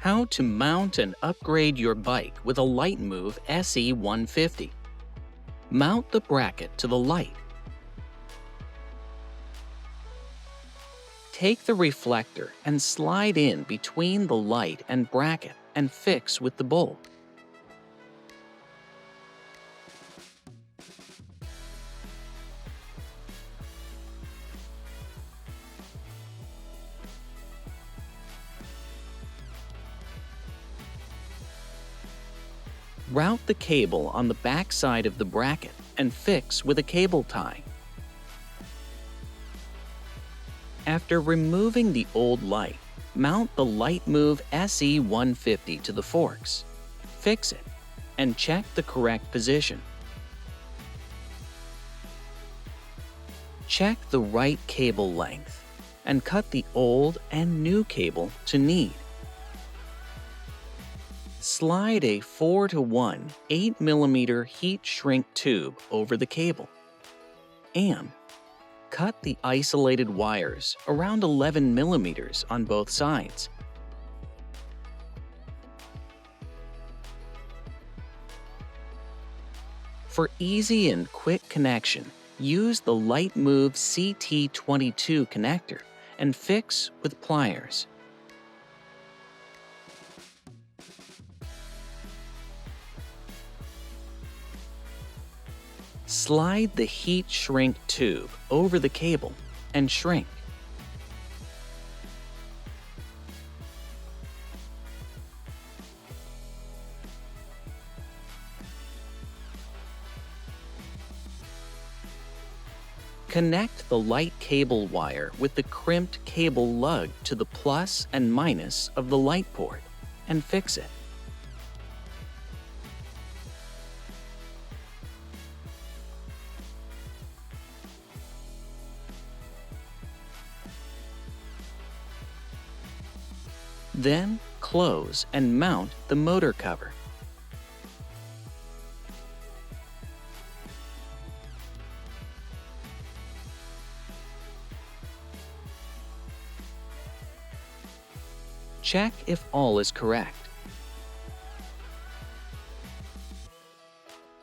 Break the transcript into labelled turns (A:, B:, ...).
A: How to mount and upgrade your bike with a Lightmove SE150. Mount the bracket to the light. Take the reflector and slide in between the light and bracket and fix with the bolt. Route the cable on the back side of the bracket and fix with a cable tie. After removing the old light, mount the Lightmove SE150 to the forks. Fix it and check the correct position. Check the right cable length and cut the old and new cable to need. Slide a 4:1 8mm heat shrink tube over the cable and cut the isolated wires around 11mm on both sides. For easy and quick connection, use the Lightmove CT22 connector and fix with pliers. Slide the heat shrink tube over the cable and shrink. Connect the light cable wire with the crimped cable lug to the plus and minus of the light port and fix it. Then close and mount the motor cover. Check if all is correct.